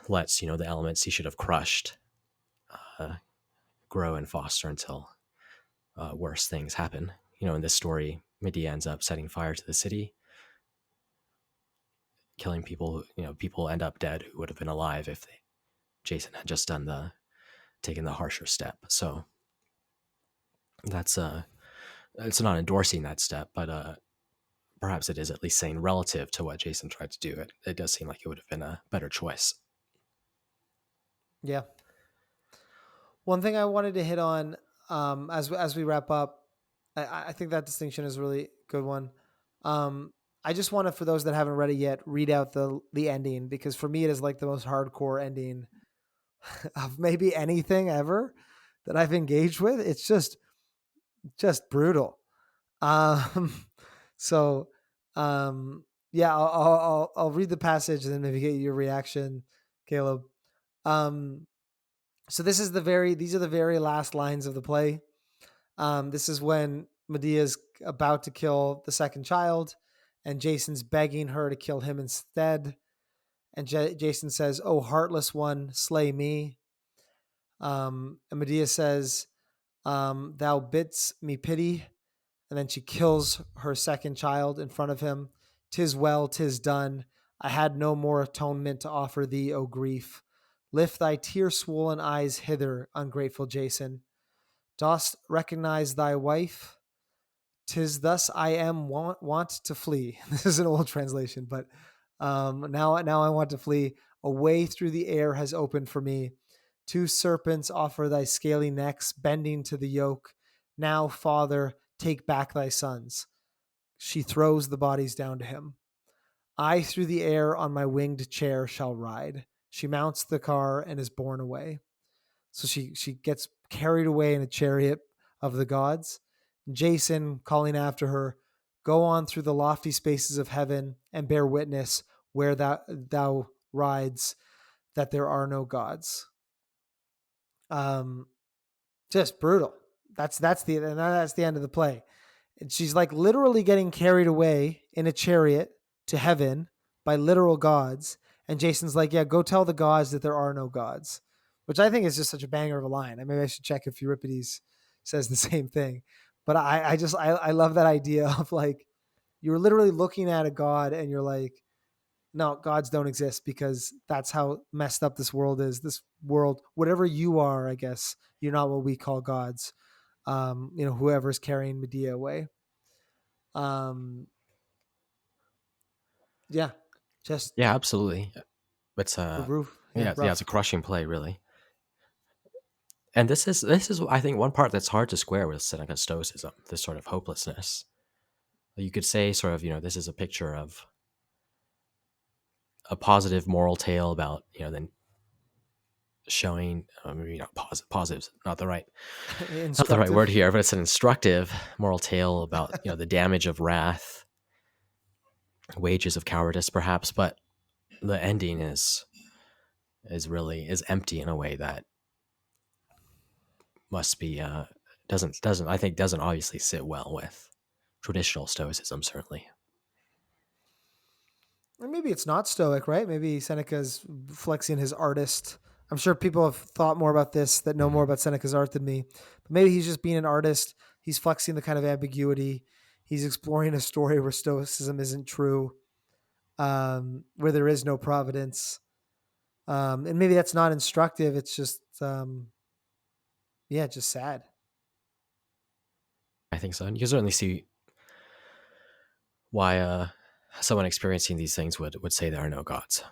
the elements he should have crushed uh, grow and foster until worse things happen. In this story, Medea ends up setting fire to the city, killing people. People end up dead who would have been alive if Jason had just taken the harsher step. So that's it's not endorsing that step, but perhaps it is at least saying relative to what Jason tried to do. It does seem like it would have been a better choice. Yeah. One thing I wanted to hit on as we wrap up, I think that distinction is a really good one. I just want to, for those that haven't read it yet, read out the ending, because for me it is like the most hardcore ending of maybe anything ever that I've engaged with. It's just brutal. Um, so yeah, I'll read the passage and then maybe get your reaction, Caleb. Um, so these are the very last lines of the play. This is when Medea's about to kill the second child, and Jason's begging her to kill him instead. And Jason says, "Oh, heartless one, slay me." And Medea says, "Thou bidst me pity." And then she kills her second child in front of him. "'Tis well, 'tis done. I had no more atonement to offer thee, O grief. Lift thy tear-swollen eyes hither, ungrateful Jason. Dost recognize thy wife? 'Tis thus I am want to flee." This is an old translation, but now I want to flee. "A way through the air has opened for me. Two serpents offer thy scaly necks, bending to the yoke. Now, Father, take back thy sons." She throws the bodies down to him. "I through the air on my winged chair shall ride." She mounts the car and is borne away. So she gets carried away in a chariot of the gods. Jason calling after her, "Go on through the lofty spaces of heaven and bear witness where thou rides that there are no gods." Um, just brutal. That's the end of the play. And she's like literally getting carried away in a chariot to heaven by literal gods. And Jason's like, "Yeah, go tell the gods that there are no gods," which I think is just such a banger of a line. Maybe I should check if Euripides says the same thing. But I love that idea of like, you're literally looking at a god and you're like, no, gods don't exist, because that's how messed up this world is. This world, whatever you are, I guess, you're not what we call gods. Whoever's carrying Medea away. Um, yeah, just Yeah, absolutely. It's roof. Yeah, yeah, it's a rough. crushing play, really. And this is I think one part that's hard to square with Seneca's Stoicism, this sort of hopelessness. You could say sort of, this is a picture of a positive moral tale about, then showing, maybe not positive, not the right word Instructive. here, but it's an instructive moral tale about, the damage of wrath, wages of cowardice, perhaps. But the ending is empty in a way that must be doesn't I think doesn't obviously sit well with traditional Stoicism, certainly. Or maybe it's not Stoic, right? Maybe Seneca's flexing his artist. I'm sure people have thought more about this, that know more Mhm. about Seneca's art than me. But maybe he's just being an artist. He's flexing the kind of ambiguity. He's exploring a story where Stoicism isn't true, where there is no providence. And maybe that's not instructive. It's just, yeah, just sad. I think so. And you can certainly see why someone experiencing these things would say there are no gods.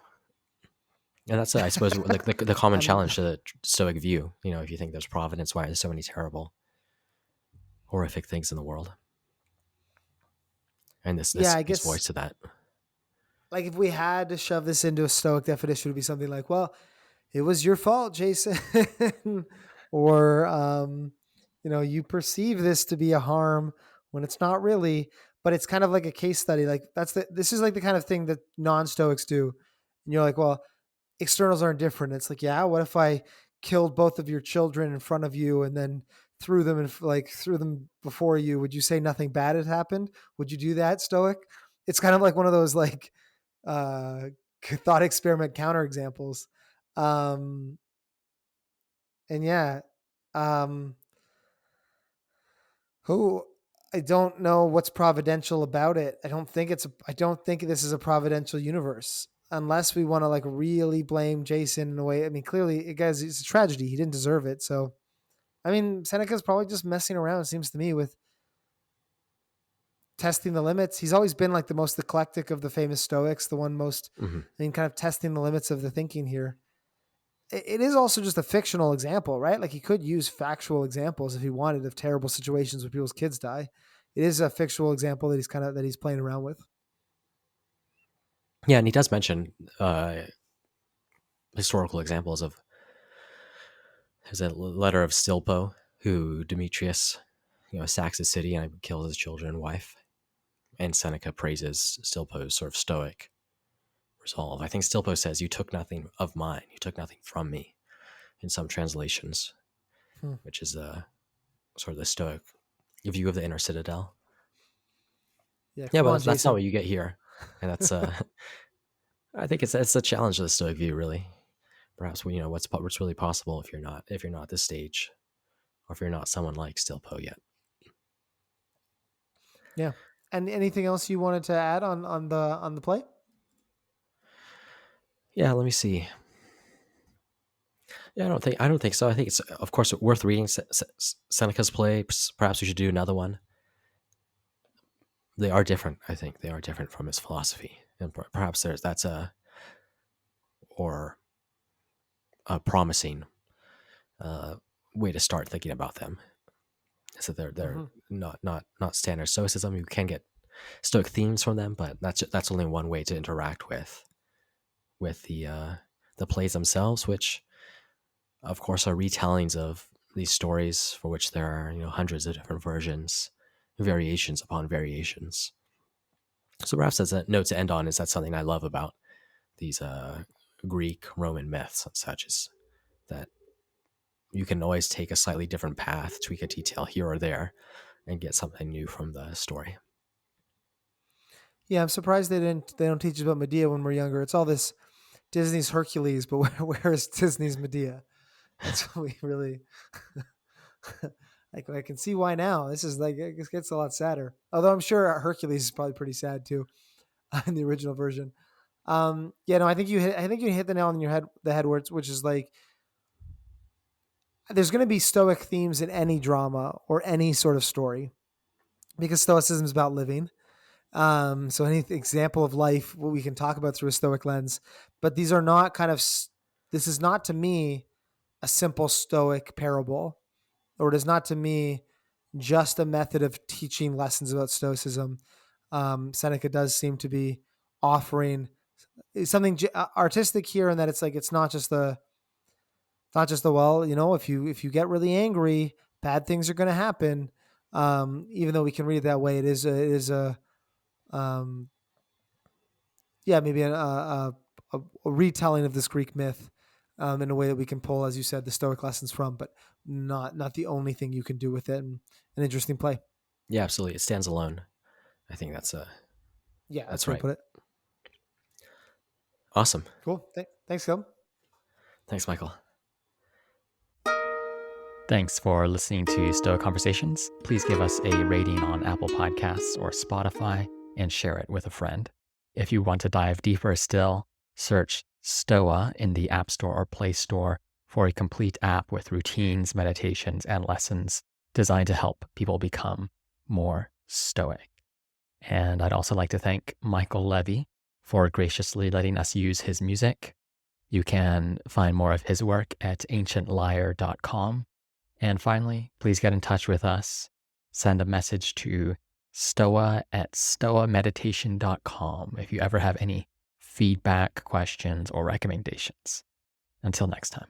And that's, I suppose, the common I'm, challenge to the Stoic view. If you think there's providence, why are there so many terrible, horrific things in the world? And yeah, I gives guess voice to that. like if we had to shove this into a Stoic definition, it would be something like, well, it was your fault, Jason. Or, you perceive this to be a harm when it's not really. but it's kind of like a case study. Like this is like the kind of thing that non-Stoics do. And you're like, well, externals aren't different. It's like, yeah, what if I killed both of your children in front of you and then threw them before you? Would you say nothing bad had happened? Would you do that, Stoic? It's kind of like one of those like uh, thought experiment counterexamples. Um, and yeah, um, who I don't know what's providential about it. I don't think this is a providential universe unless we want to like really blame Jason in a way. I mean, clearly, guys, it's a tragedy. He didn't deserve it. So, I mean, Seneca's probably just messing around. It seems to me with testing the limits. He's always been like the most eclectic of the famous Stoics, the one most, Hmm. I mean, kind of testing the limits of the thinking here. It is also just a fictional example, right? Like he could use factual examples if he wanted of terrible situations where people's kids die. It is a fictional example that he's playing around with. Yeah, and he does mention historical examples of there's a letter of Stilpo, who Demetrius, sacks his city and kills his children and wife. And Seneca praises Stilpo's sort of stoic resolve. I think Stilpo says, "You took nothing of mine. You took nothing from me," in some translations, Hmm. which is sort of the stoic view of the inner citadel. Yeah, Yeah, come but on, that's not Jason. what you get here, and that's I think it's a challenge of the stoic view, really. Perhaps what's really possible if you're not at this stage, or if you're not someone like Stilpo yet. Yeah. And anything else you wanted to add on the play? Yeah, let me see. Yeah, I don't think so. I think it's of course worth reading Seneca's play. Perhaps we should do another one. They are different. I think they are different from his philosophy, and perhaps that's or a promising uh, way to start thinking about them. So they're Mm-hmm. not standard Stoicism. You can get Stoic themes from them, but that's only one way to interact with the plays themselves, which of course are retellings of these stories for which there are hundreds of different versions, variations upon variations. So perhaps as a note to end on is that something I love about these Greek Roman myths and such is that you can always take a slightly different path, tweak a detail here or there, and get something new from the story. Yeah, I'm surprised they don't teach us about Medea when we're younger. It's all this Disney's Hercules, but where is Disney's Medea? That's what we really like. I can see why now. This is like it gets a lot sadder. Although I'm sure Hercules is probably pretty sad too in the original version. Yeah, no, I think you hit the nail on the head, which is like there's going to be Stoic themes in any drama or any sort of story because Stoicism is about living. So any example of life, what we can talk about through a Stoic lens, but these are not this is not to me a simple Stoic parable, or it is not to me just a method of teaching lessons about Stoicism. Seneca does seem to be offering something artistic here, in that it's like it's not just the well, if you get really angry, bad things are going to happen. Even though we can read it that way, it is a um, yeah, maybe a retelling of this Greek myth in a way that we can pull, as you said, the Stoic lessons from, but not the only thing you can do with it. And an interesting play. Yeah, absolutely. It stands alone. I think Yeah, that's that's a way to right. put it. Awesome. Cool. Thanks, Gil. Thanks, Michael. Thanks for listening to Stoic Conversations. Please give us a rating on Apple Podcasts or Spotify and share it with a friend. If you want to dive deeper still, search Stoa in the App Store or Play Store for a complete app with routines, meditations, and lessons designed to help people become more stoic. And I'd also like to thank Michael Levy for graciously letting us use his music. You can find more of his work at ancientlyre.com. And finally, please get in touch with us. Send a message to stoa@stoameditation.com if you ever have any feedback, questions, or recommendations. Until next time.